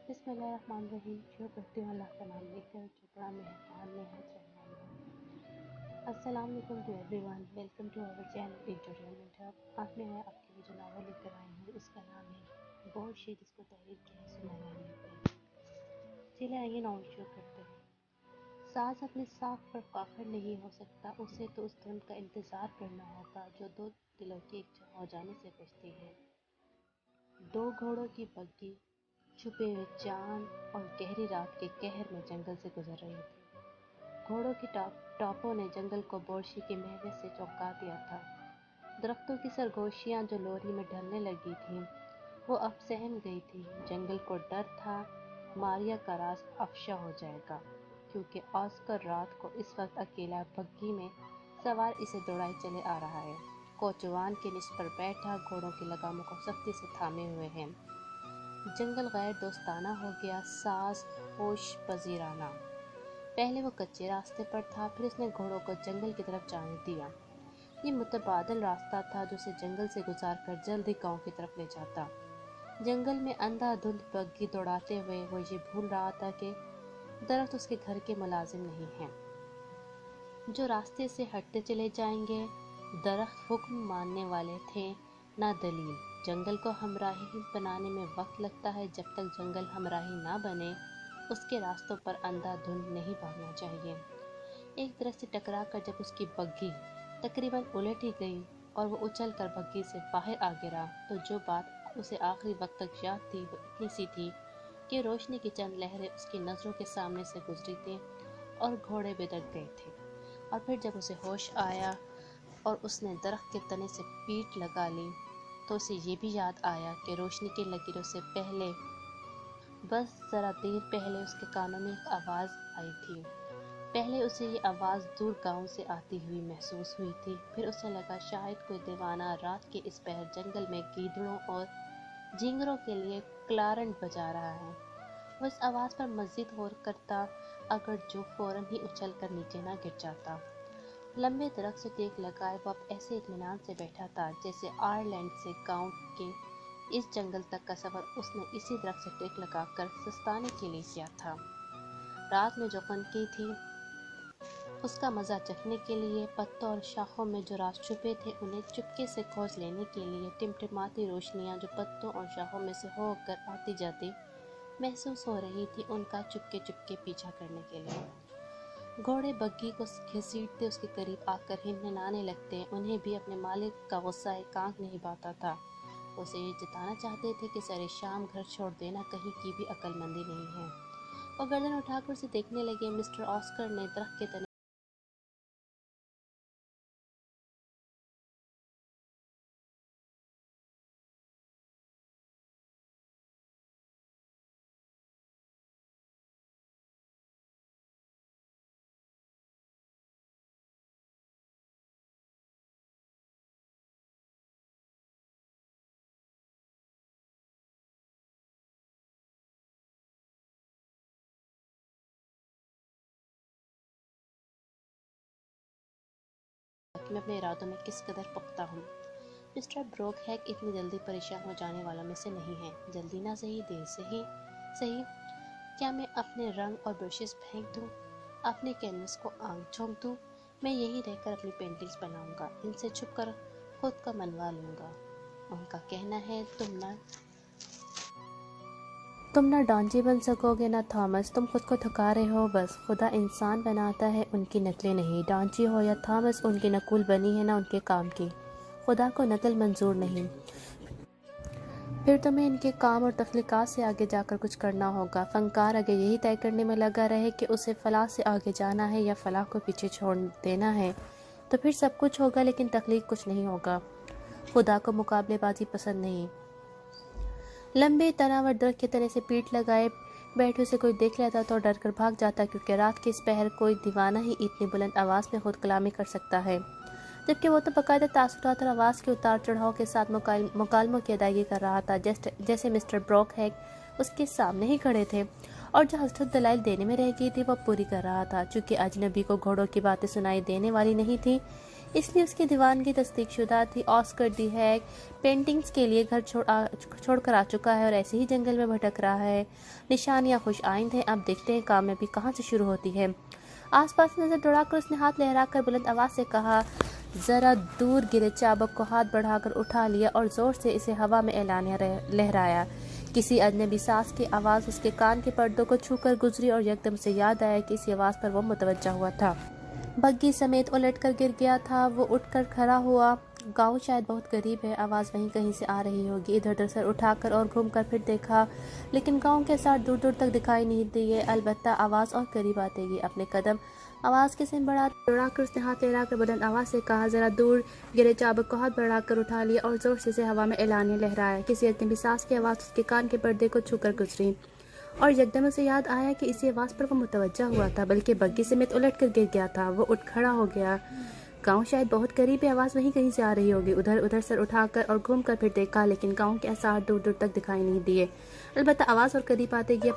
بسم اللہ الرحمن الرحیم۔ شروع کرتی ہوں اللہ کا نام لے کر جو بڑا مہربان نہایت رحمان ہے۔ السلام علیکم to everyone, welcome to our channel entertainment hub. آج میں آپ کے لیے جو ناول لے کر آئی ہوں اس کا نام ہے بوشی، جس کو تحریر کی ہے سلیمان نے۔ چلے آئیے ناول شروع کرتے ہیں۔ ساز اپنے ساکھ پر فاخر نہیں ہو سکتا، اسے تو اس دھن کا انتظار کرنا ہوگا جو دو دلوں کے ایک جہاں ہو جانے سے بچتی ہے۔ دو گھوڑوں کی بگھی چھپے ہوئے چاند اور گہری رات کے قہر میں جنگل سے گزر رہی تھی۔ گھوڑوں کی ٹاپوں نے جنگل کو بورشی کے مہوے سے چونکا دیا تھا۔ درختوں کی سرگوشیاں جو لوری میں ڈھلنے لگی تھیں وہ اب سہم گئی تھی۔ جنگل کو ڈر تھا ماریا کا راز افشا ہو جائے گا، کیونکہ آسکر رات کو اس وقت اکیلا بگھی میں سوار اسے دوڑائے چلے آ رہا ہے۔ کوچوان کے نصف پر بیٹھا، گھوڑوں کی لگاموں کو سختی سے تھامے ہوئے ہے۔ جنگل غیر دوستانہ ہو گیا، ساز ہوش پذیرانہ۔ پہلے وہ کچے راستے پر تھا، پھر اس نے گھوڑوں کو جنگل کی طرف جانے دیا۔ یہ متبادل راستہ تھا جو اسے جنگل سے گزار کر جلدی گاؤں کی طرف لے جاتا۔ جنگل میں اندھا دھند بگھی دوڑاتے ہوئے وہ یہ بھول رہا تھا کہ درخت اس کے گھر کے ملازم نہیں ہیں جو راستے سے ہٹتے چلے جائیں گے۔ درخت حکم ماننے والے تھے، نہ دلیل۔ جنگل کو ہمراہی بنانے میں وقت لگتا ہے، جب تک جنگل ہمراہی نہ بنے اس کے راستوں پر اندھا دھند نہیں بھاگنا چاہیے۔ ایک درخت سے ٹکرا کر جب اس کی بگھی تقریباً الٹ ہی گئی اور وہ اچھل کر بگھی سے باہر آ گرا تو جو بات اسے آخری وقت تک یاد تھی وہ اتنی سی تھی کہ روشنی کی چند لہریں اس کی نظروں کے سامنے سے گزری تھیں اور گھوڑے بدک گئے تھے۔ اور پھر جب اسے ہوش آیا اور اس نے درخت کے تنے سے پیٹھ لگا لی تو اسے یہ بھی یاد آیا کہ روشنی کی لکیروں سے پہلے، بس ذرا دیر پہلے، اس کے کانوں میں ایک آواز آئی تھی۔ پہلے اسے یہ آواز دور گاؤں سے آتی ہوئی محسوس ہوئی تھی۔ پھر اسے لگا شاید کوئی دیوانہ رات کے اس پہر جنگل میں گیدڑوں اور جھینگروں کے لیے کلارنٹ بجا رہا ہے۔ وہ اس آواز پر مزید غور کرتا اگر جو فوراً ہی اچھل کر نیچے نہ گر جاتا۔ لمبے درخت سے ٹیک لگائے وہ اب ایسے اطمینان سے بیٹھا تھا جیسے آئرلینڈ سے گاؤں کے اس جنگل تک کا سفر اس نے اسی درخت سے ٹیک لگا کر سستانے کے لیے کیا تھا۔ رات میں جو خنکی تھی اس کا مزہ چکھنے کے لیے، پتوں اور شاخوں میں جو راز چھپے تھے انہیں چپکے سے کھوج لینے کے لیے، ٹمٹماتی روشنیاں جو پتوں اور شاخوں میں سے ہو کر آتی جاتی محسوس ہو رہی تھی، ان کا چپکے چپکے پیچھا کرنے کے لیے۔ گھوڑے بگھی کو گھسیٹتے اس کے قریب آ کر ہنہنانے لگتے، انہیں بھی اپنے مالک کا غصہ ایک آنکھ نہیں بھاتا تھا۔ اسے یہ جتانا چاہتے تھے کہ سر شام گھر چھوڑ دینا کہیں کی بھی عقل مندی نہیں ہے۔ وہ گردن اٹھا کر اسے دیکھنے لگے۔ مسٹر آسکر نے درخت کے تنے کہ میں اپنے ارادوں میں کس قدر پختہ ہوں۔ مسٹر بروک ہیک اتنی جلدی پریشان ہو جانے والوں میں سے نہیں ہیں۔ جلدی نہ صحیح، دیر سے ہی صحیح۔ کیا میں اپنے رنگ اور برشز پھینک دوں، اپنے کینوس کو آنکھ جھونک دوں؟ میں یہی رہ کر اپنی پینٹنگز بناؤں گا، ان سے چھپ کر خود کا منوا لوں گا۔ ان کا کہنا ہے تم نہ ڈانجی بن سکو گے نہ تھامس، تم خود کو تھکا رہے ہو بس۔ خدا انسان بناتا ہے، ان کی نقلیں نہیں۔ ڈانجی ہو یا تھامس، ان کی نقول بنی ہے نہ ان کے کام کی۔ خدا کو نقل منظور نہیں۔ پھر تمہیں ان کے کام اور تخلیقات سے آگے جا کر کچھ کرنا ہوگا۔ فنکار اگر یہی طے کرنے میں لگا رہے کہ اسے فلاح سے آگے جانا ہے یا فلاح کو پیچھے چھوڑ دینا ہے تو پھر سب کچھ ہوگا لیکن تخلیق کچھ نہیں ہوگا۔ خدا کو مقابلے بازی پسند نہیں۔ لمبے تناور درخت کے تنے سے پیٹھ لگائے بیٹھے اسے کوئی دیکھ لیتا تو ڈر کر بھاگ جاتا، کیونکہ رات کے اس پہر کوئی دیوانہ ہی اتنی بلند آواز میں خود کلامی کر سکتا ہے، جبکہ وہ تو باقاعدہ تاثرات اور آواز کے اتار چڑھاؤ کے ساتھ مکالموں کی ادائیگی کر رہا تھا، جیسے مسٹر بروک ہیک اس کے سامنے ہی کھڑے تھے اور جو حسرت دلائل دینے میں رہ گئی تھی وہ پوری کر رہا تھا۔ چونکہ اجنبی کو گھوڑوں کی باتیں سنائی دینے والی نہیں تھی، اس لیے اس کی دیوانگی تصدیق شدہ تھی۔ آسکر دی ہیگ پینٹنگز کے لیے گھر چھوڑ کر آ چکا ہے اور ایسے ہی جنگل میں بھٹک رہا ہے۔ نشانیاں خوش آئند ہیں، اب دیکھتے ہیں کامیابی کہاں سے شروع ہوتی ہے۔ آس پاس نظر دوڑا کر اس نے ہاتھ لہرا کر بلند آواز سے کہا، ذرا دور گرے چابک کو ہاتھ بڑھا کر اٹھا لیا اور زور سے اسے ہوا میں اعلانیہ لہرایا۔ کسی اجنبی ساز کی آواز اس کے کان کے پردوں کو چھو کر گزری اور یکدم سے یاد آیا کہ اسی آواز پر وہ متوجہ ہوا تھا۔ بگی سمیت الٹ کر گر گیا تھا۔ وہ اٹھ کر کھڑا ہوا۔ گاؤں شاید بہت قریب ہے، آواز وہیں کہیں سے آ رہی ہوگی۔ ادھر ادھر سر اٹھا کر اور گھوم کر پھر دیکھا، لیکن گاؤں کے ساتھ دور دور تک دکھائی نہیں دیے، البتہ آواز اور قریب آتے گی۔ اپنے قدم آواز کے سم بڑھا دوڑا کر اس نے ہاتھ لہرا کر بلند آواز سے کہا، ذرا دور گرے چابک کو ہاتھ بڑھا کر اٹھا لیا اور زور سے اسے ہوا میں اعلانیہ لہرایا۔ کسی اجنبی ساز کی آواز اس کے کان کے پردے کو چھو کر گزری اور یکدم اسے یاد آیا کہ اسی آواز پر وہ متوجہ ہوا تھا، بلکہ بگی سمیت الٹ کر گر گیا تھا۔ وہ اٹھ کھڑا ہو گیا۔ گاؤں شاید بہت قریب ہے، آواز وہیں کہیں سے آ رہی ہوگی۔ ادھر ادھر سر اٹھا کر اور گھوم کر پھر دیکھا، لیکن گاؤں کے آثار دور دور تک دکھائی نہیں دیے، البتہ آواز اور قریب آتے گی۔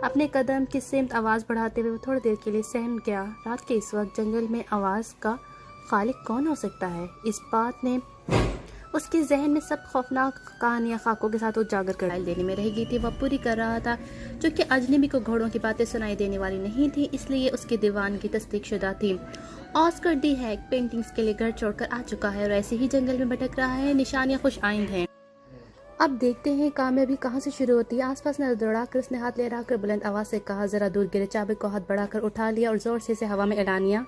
اپنے قدم کی سمت آواز بڑھاتے ہوئے وہ تھوڑی دیر کے لیے سہم گیا۔ رات کے اس وقت جنگل میں آواز کا خالق کون ہو سکتا ہے؟ اس بات نے اس کے ذہن میں سب خوفناک کہانیاں خاکوں کے ساتھ اجاگر کر دینے میں رہ گئی تھی۔ وہ پوری کر رہا تھا، چونکہ اجنبی کو گھوڑوں کی باتیں سنائی دینے والی نہیں تھی، اس لیے اس کی دیوانگی تصدیق شدہ تھی۔ آسکر دی ہیگ پینٹنگز کے لیے گھر چھوڑ کر آ چکا ہے اور ایسے ہی جنگل میں بھٹک رہا ہے۔ نشانیاں خوش آئند ہیں، اب دیکھتے ہیں کامیابی کہاں سے شروع ہوتی ہے۔ آس پاس نظر دوڑا کر اس نے ہاتھ لہرا کر بلند آواز سے کہا، ذرا دور گرے چابک کو ہاتھ بڑھا کر اٹھا لیا اور زور سے اسے ہوا میں اعلانیہ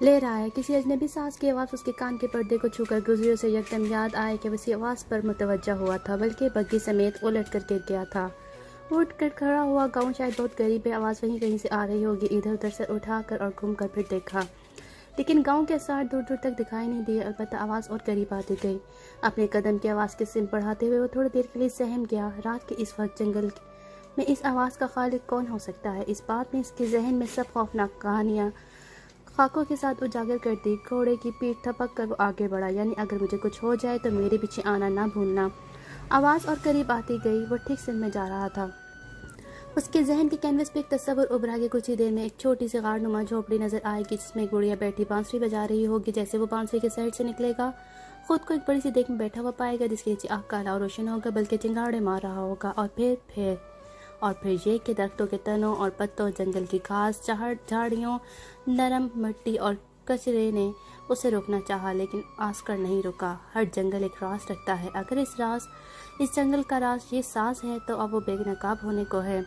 لہرایا۔ کسی اجنبی ساز کی آواز اس کے کان کے پردے کو چھو کر گزری۔ اسے یکدم یاد آیا کہ وہ اسی آواز پر متوجہ ہوا تھا، بلکہ بگی سمیت الٹ کر گر گیا تھا۔ وہ اٹھ کر کھڑا ہوا۔ گاؤں شاید بہت قریب ہے، آواز وہیں کہیں سے آ رہی ہوگی۔ ادھر ادھر سر اٹھا کر اور گھوم کر پھر دیکھا، لیکن گاؤں کے آثار دور دور تک دکھائی نہیں دیے، البتہ آواز اور قریب آتی گئی۔ اپنے قدم کی آواز کی سمت بڑھاتے ہوئے وہ تھوڑی دیر کے لیے سہم گیا۔ رات کے اس وقت جنگل میں اس آواز کا خالق کون ہو سکتا ہے؟ اس بات نے اس کے ذہن میں سب خوفناک کہانیاں خاکوں کے ساتھ اجاگر کر دی۔ گھوڑے کی پیٹھ تھپک کر وہ آگے بڑھا، یعنی اگر مجھے کچھ ہو جائے تو میرے پیچھے آنا نہ بھولنا۔ آواز اور قریب آتی گئی۔ وہ ٹھیک سمت میں جا رہا تھا۔ اس کے ذہن کے کینوس پہ ایک تصور ابھرا کہ کچھ ہی دیر میں ایک چھوٹی سی غار نما جھوپڑی نظر آئے گی، جس میں ایک گڑیا بیٹھی بانسری بجا رہی ہوگی۔ جیسے وہ بانسری کے سائڈ سے نکلے گا، خود کو ایک بڑی سی دیگ میں بیٹھا ہوا پائے گا، جس کے نیچے آنکھ کالا اور روشن ہوگا، بلکہ چنگاڑے مار رہا ہوگا۔ اور پھر یہ کہ درختوں کے تنوں اور پتوں، جنگل کی گھاس، جھاڑیوں، نرم مٹی اور کچرے نے اسے روکنا چاہا، لیکن آسکر نہیں رکا۔ ہر جنگل ایک راز رکھتا ہے، اگر اس جنگل کا راز یہ ساز ہے تو اب وہ بے نقاب ہونے کو ہے۔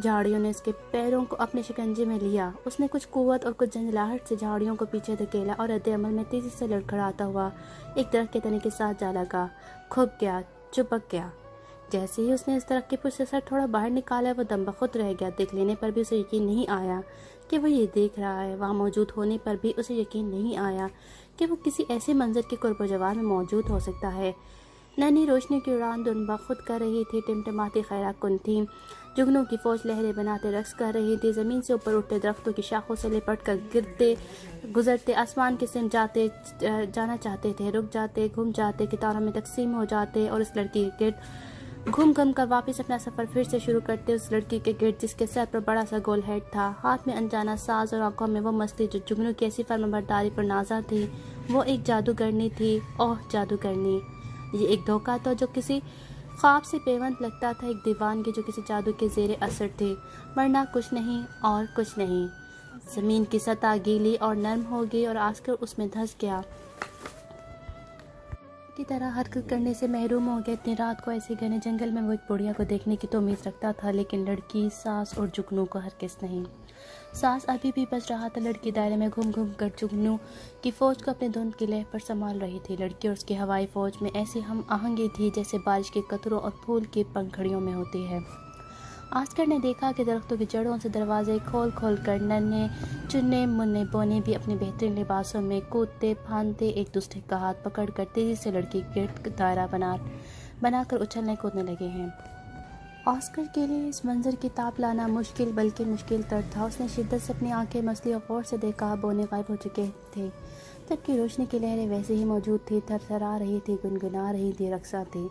جھاڑیوں نے اس کے پیروں کو اپنے شکنجے میں لیا۔ اس نے کچھ قوت اور کچھ جھنجھلاہٹ سے جھاڑیوں کو پیچھے دھکیلا اور رد عمل میں تیزی سے لڑکھڑاتا ہوا ایک درخت کے تنے کے ساتھ جا لگا، کھپ گیا، چپک گیا۔ جیسے ہی اس نے اس درخت کے پشت سے سر تھوڑا باہر نکالا، وہ دم بخود رہ گیا۔ دیکھ لینے پر بھی اسے یقین نہیں آیا کہ وہ یہ دیکھ رہا ہے۔ وہاں موجود ہونے پر بھی اسے یقین نہیں آیا کہ وہ کسی ایسے منظر کے قرب و جوار میں موجود ہو سکتا ہے۔ ننھی روشنی کی اڑان دن بخود کر رہی تھی، ٹمٹماتی خیرہ کن تھی۔ جگنوں کی فوج لہریں بناتے رقص کر رہی تھی۔ زمین سے اوپر اٹھتے درختوں کی شاخوں سے لپٹ کر گزرتے آسمان کے سمت جانا چاہتے تھے، رک جاتے، گھوم جاتے، کتاروں میں تقسیم ہو جاتے اور اس لڑکی کے گرد گھوم کر واپس اپنا سفر پھر سے شروع کرتے، اس لڑکی کے گرد جس کے سر پر بڑا سا گول ہیڈ تھا، ہاتھ میں انجانا ساز اور آنکھوں میں وہ مستی جو جگنوں کی ایسی فرمانبرداری پر نازا تھی۔ وہ ایک جادوگرنی تھی۔ اوہ جادوگرنی! یہ ایک دھوکہ تھا جو کسی خواب سے پیوند لگتا تھا، ایک دیوانگی جو کسی جادو کے زیر اثر تھی، ورنہ کچھ نہیں اور کچھ نہیں۔ زمین کی سطح گیلی اور نرم ہو گئی اور آسکر اس میں دھس گیا۔ کی طرح حرکت کرنے سے محروم ہو گیا۔ اتنی رات کو ایسے گھنے جنگل میں وہ ایک بڑھیا کو دیکھنے کی تو امید رکھتا تھا، لیکن لڑکی، ساس اور جگنو کو ہرگز نہیں۔ ساس ابھی بھی بچ رہا تھا۔ لڑکی دائرے میں گھوم گھوم کر جگنو کی فوج کو اپنے دھند کی لہر پر سنبھال رہی تھی۔ لڑکی اور اس کی ہوائی فوج میں ایسی ہم آہنگی تھی جیسے بارش کے قطروں اور پھول کی پنکھڑیوں میں ہوتی ہے۔ آسکر نے دیکھا کہ درختوں کی جڑوں سے دروازے کھول کھول کر ننھے چننے مننے بونے بھی اپنے بہترین لباسوں میں کودتے پھاندتے ایک دوسرے کا ہاتھ پکڑ کر تیزی سے لڑکی گرد دائرہ بنا کر اچھلنے کودنے لگے ہیں۔ آسکر کے لیے اس منظر کی تاب لانا مشکل بلکہ مشکل تر تھا۔ اس نے شدت سے اپنی آنکھیں مسلی اور غور سے دیکھا، بونے غائب ہو چکے تھے، جبکہ روشنی کی لہریں ویسے ہی موجود تھی، تھرتھرا رہی تھی، گنگنا رہی تھی، رقصاں تھی۔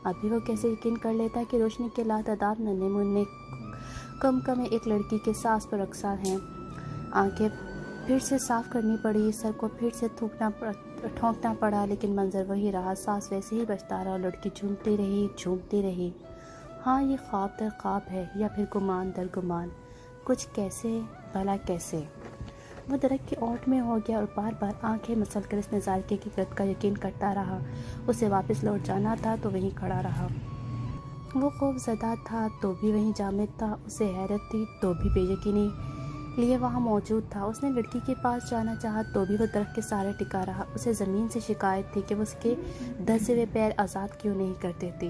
ابھی وہ کیسے یقین کر لیتا کہ روشنی کے لاتعداد ننھے منھے کم ایک لڑکی کے ساس پر رقصاں ہیں۔ آنکھیں پھر سے صاف کرنی پڑی، سر کو پھر سے ٹھونکنا پڑا، لیکن منظر وہی رہا، سانس ویسے ہی بچتا رہا اور لڑکی جھومتی رہی۔ ہاں، یہ خواب در خواب ہے یا پھر گمان در گمان، کچھ کیسے بھلا کیسے؟ وہ درخت کی اوٹ میں ہو گیا اور بار بار آنکھیں مسل کر اس نظارے کی حقیقت کا یقین کرتا رہا۔ اسے واپس لوٹ جانا تھا تو وہیں کھڑا رہا۔ وہ خوف زدہ تھا تو بھی وہیں جامد تھا، اسے حیرت تھی تو بھی بے یقینی لیے وہاں موجود تھا۔ اس نے لڑکی کے پاس جانا چاہا تو بھی وہ درخت کے سہارے ٹکا رہا۔ اسے زمین سے شکایت تھی کہ وہ اس کے دھسے ہوئے پیر آزاد کیوں نہیں کر دیتی۔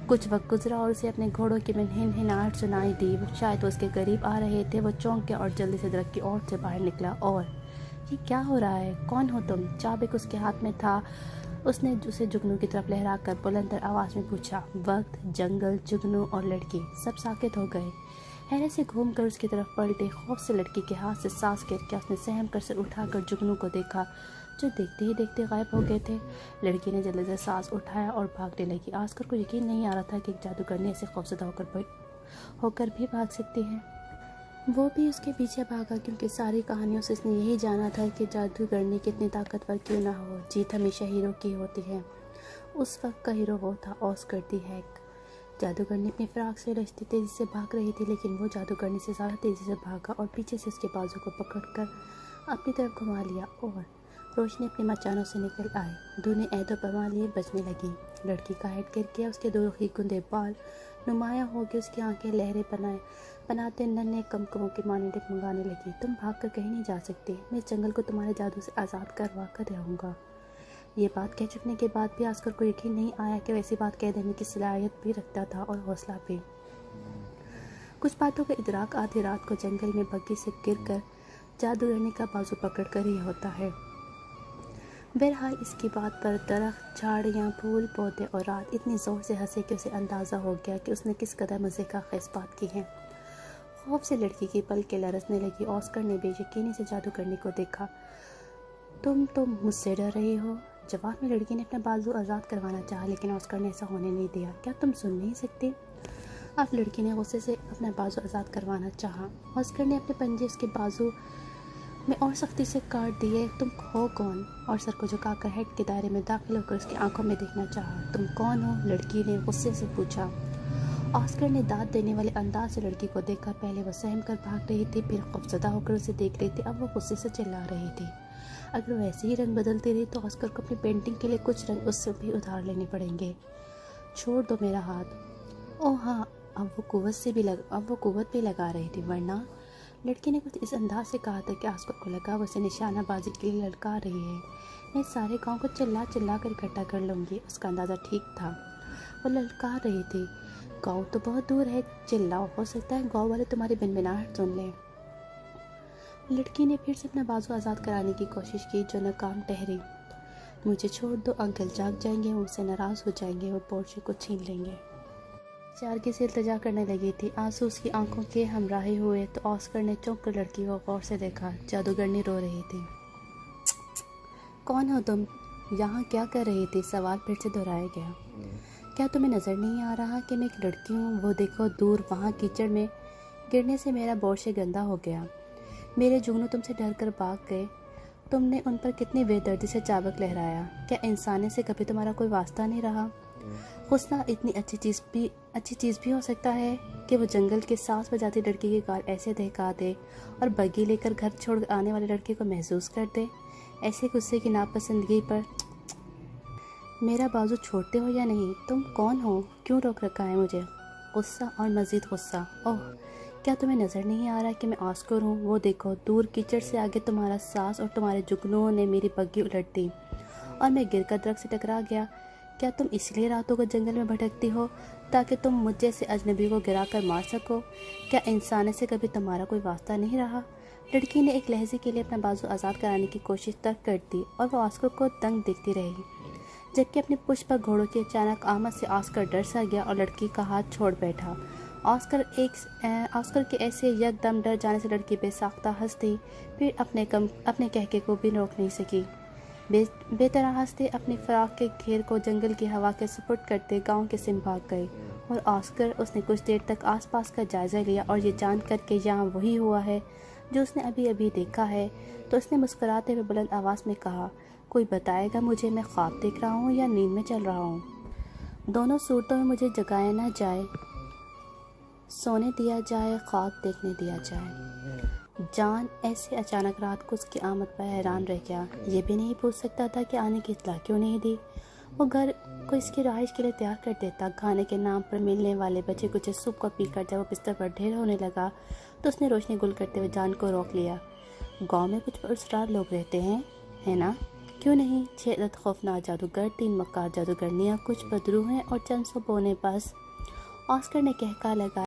کچھ وقت گزرا اور اسے اپنے گھوڑوں کی ہنہناہٹ سنائی دی، شاید وہ اس کے قریب آ رہے تھے۔ وہ چونک گیا اور جلدی سے درخت کی اوٹ سے باہر نکلا۔ اور یہ کیا ہو رہا ہے؟ کون ہو تم؟ چابک اس کے ہاتھ میں تھا۔ اس نے اسے جگنو کی طرف لہرا کر بلند تر آواز میں پوچھا۔ وقت، جنگل، جگنو اور لڑکی سب ساکت ہو گئے۔ حیرت سے گھوم کر اس کی طرف پلٹے، خوف سے لڑکی کے ہاتھ سے سانس گر گیا۔ اس نے سہم کر سر اٹھا کر جگنو کو دیکھا جو دیکھتے ہی دیکھتے غائب ہو گئے تھے۔ لڑکی نے جلدی سے سانس اٹھایا اور بھاگنے لگی۔ آسکر کو یقین نہیں آ رہا تھا کہ ایک جادوگرنی ایسے خوفزدہ ہو کر بھی بھاگ سکتی ہے۔ وہ بھی اس کے پیچھے بھاگا کیونکہ ساری کہانیوں سے اس نے یہی جانا تھا کہ جادوگرنی کتنی طاقتور کیوں نہ ہو، جیت ہمیشہ ہیرو کی ہوتی ہے۔ اس وقت کا ہیرو وہ تھا آسکر دی ہیک۔ جادوگرنی اپنی فراق سے لچتی تیزی سے بھاگ رہی تھی، لیکن وہ جادوگرنی سے زیادہ تیزی سے بھاگا اور پیچھے سے اس کے بازو کو پکڑ کر اپنی طرف گھما لیا اور روشنی اپنے مچانوں سے نکل آئی۔ دھونے عہد و پیمان لیے بجنے لگی۔ لڑکی کا ہیڈ گر گیا، اس کے دو رخی گندے بال نمایاں ہو گئے، اس کی آنکھیں لہریں بناتے ننھے کمکموں کی مانند ڈگمگانے لگی۔ تم بھاگ کر کہیں نہیں جا سکتے، میں اس جنگل کو تمہارے جادو سے آزاد کروا کر رہوں گا۔ یہ بات کہہ چکنے کے بعد بھی آسکر کو یقین نہیں آیا کہ ویسی بات کہہ دینے کی صلاحیت بھی رکھتا تھا اور حوصلہ بھی۔ کچھ باتوں کا ادراک آدھی رات کو جنگل میں بگی سے گر کر جادوگرنی کا بازو پکڑ کر ہی ہوتا ہے۔ بہرحال اس کی بات پر درخت، جھاڑیاں، پھول پودے اور رات اتنی زور سے ہنسے کہ اسے اندازہ ہو گیا کہ اس نے کس قدر مزے کا خیز بات کی ہے۔ خوف سے لڑکی کی پلکیں لرزنے لگی۔ آسکر نے بے یقینی سے جادوگرنی کو دیکھا۔ تم مجھ سے ڈر رہی ہو؟ جواب میں لڑکی نے اپنا بازو آزاد کروانا چاہا، لیکن آسکر نے ایسا ہونے نہیں دیا۔ کیا تم سن نہیں سکتی؟ اب لڑکی نے غصے سے اپنا بازو آزاد کروانا چاہا۔ آسکر نے اپنے پنجے اس کے بازو میں اور سختی سے کاٹ دیے۔ تم ہو کون؟ اور سر کو جھکا کر ہیڈ کے دائرے میں داخل ہو کر اس کی آنکھوں میں دیکھنا چاہا۔ تم کون ہو؟ لڑکی نے غصے سے پوچھا۔ آسکر نے داد دینے والے انداز سے لڑکی کو دیکھا۔ پہلے وہ سہم کر بھاگ رہی تھی، پھر خوفزدہ ہو کر اسے دیکھ رہی تھی، اب وہ غصے سے چلا رہی تھی۔ اگر وہ ایسے ہی رنگ بدلتی رہی تو آسکر کو اپنی پینٹنگ کے لیے کچھ رنگ اس سے بھی ادھار لینے پڑیں گے۔ چھوڑ دو میرا ہاتھ۔ اوہ ہاں، اب وہ قوت بھی لگا رہی تھی، ورنہ لڑکی نے کچھ اس انداز سے کہا تھا کہ آسکر کو لگا وہ اسے نشانہ بازی کے لیے للکار رہی ہے۔ میں سارے گاؤں کو چلا کر اکٹھا کر لوں گی۔ اس کا اندازہ ٹھیک تھا، وہ للکار رہی تھی۔ گاؤں تو بہت دور ہے، چلاؤ، ہو سکتا ہے گاؤں والے تمہاری بنبناہٹ سن لیں۔ لڑکی نے پھر سے اپنا بازو آزاد کرانے کی کوشش کی جو ناکام ٹہری۔ مجھے چھوڑ دو، انکل جاگ جائیں گے، مجھ سے ناراض ہو جائیں گے، وہ پورچے کو چھین لیں گے۔ چارگی سے التجا کرنے لگی تھی۔ آنسو اس کی آنکھوں کے ہمراہی ہوئے تو آسکر نے چونک کر لڑکی کو غور سے دیکھا۔ جادوگرنی رو رہی تھی۔ کون ہو تم؟ یہاں کیا کر رہی تھی؟ سوال پھر سے دہرایا گیا۔ کیا تمہیں نظر نہیں آ رہا کہ میں ایک لڑکی ہوں؟ وہ دیکھو دور، وہاں کیچڑ میں گرنے سے میرا بورشے گندا ہو گیا۔ میرے جگنو تم سے ڈر کر بھاگ گئے۔ تم نے ان پر کتنی بے دردی سے چابک لہرایا۔ کیا انسانے سے کبھی تمہارا کوئی واسطہ نہیں رہا؟ حسنہ اتنی اچھی چیز بھی ہو سکتا ہے کہ وہ جنگل کے سانس بجاتی لڑکی کی کار ایسے دہکا دے اور بگی لے کر گھر چھوڑ آنے والے لڑکے کو محظوظ کر دے۔ ایسے غصے کی ناپسندگی پر میرا بازو چھوڑتے ہو یا نہیں؟ تم کون ہو؟ کیوں روک رکھا ہے مجھے؟ غصہ اور مزید غصہ۔ اوہ، کیا تمہیں نظر نہیں آ رہا کہ میں آسکر ہوں؟ وہ دیکھو دور، کیچڑ سے آگے تمہارا ساس اور تمہارے جگنوں نے میری بگی الٹ دی اور میں گر کر درخت سے ٹکرا گیا۔ کیا تم اس لیے راتوں کو جنگل میں بھٹکتی ہو تاکہ تم مجھ جیسے اجنبی کو گرا کر مار سکو؟ کیا انسانے سے کبھی تمہارا کوئی واسطہ نہیں رہا؟ لڑکی نے ایک لہجے کے لیے اپنا بازو آزاد کرانے کی کوشش ترک کر دی اور وہ آسکر کو دنگ دیکھتی رہی، جبکہ اپنے پشت پر گھوڑوں کی اچانک آمد سے آسکر ڈر سا گیا اور لڑکی کا ہاتھ چھوڑ بیٹھا۔ آسکر کے ایسے یک دم ڈر جانے سے لڑکی بے ساختہ ہنس دی، پھر اپنے کہکے کو بھی روک نہیں سکی۔ بے طرح ہنستے اپنی فراق کے گھیر کو جنگل کی ہوا کے سپرد کرتے گاؤں کے سم بھاگ گئے اور آسکر اس نے کچھ دیر تک آس پاس کا جائزہ لیا اور یہ جان کر کہ یہاں وہی ہوا ہے جو اس نے ابھی ابھی دیکھا ہے، تو اس نے مسکراتے ہوئے بلند آواز میں کہا، کوئی بتائے گا مجھے میں خواب دیکھ رہا ہوں یا نیند میں چل رہا ہوں؟ دونوں صورتوں میں مجھے جگایا نہ جائے، سونے دیا جائے، خواب دیکھنے دیا جائے۔ جان ایسے اچانک رات کو اس کی آمد پر حیران رہ گیا۔ یہ بھی نہیں پوچھ سکتا تھا کہ آنے کی اطلاع کیوں نہیں دی۔ وہ گھر کو اس کی رہائش کے لیے تیار کر دیتا۔ کھانے کے نام پر ملنے والے بچے کچھ سوپ کو پی کر جب وہ بستر پر ڈھیر ہونے لگا تو اس نے روشنی گل کرتے ہوئے جان کو روک لیا۔ گاؤں میں کچھ پرسرار لوگ رہتے ہیں، ہے نا؟ کیوں نہیں؟ 6 عدد خوفناک جادوگر، 3 مکار جادوگرنیاں، کچھ بدرو ہیں اور چند سو بونے باز۔ آسکر نے کہکا لگا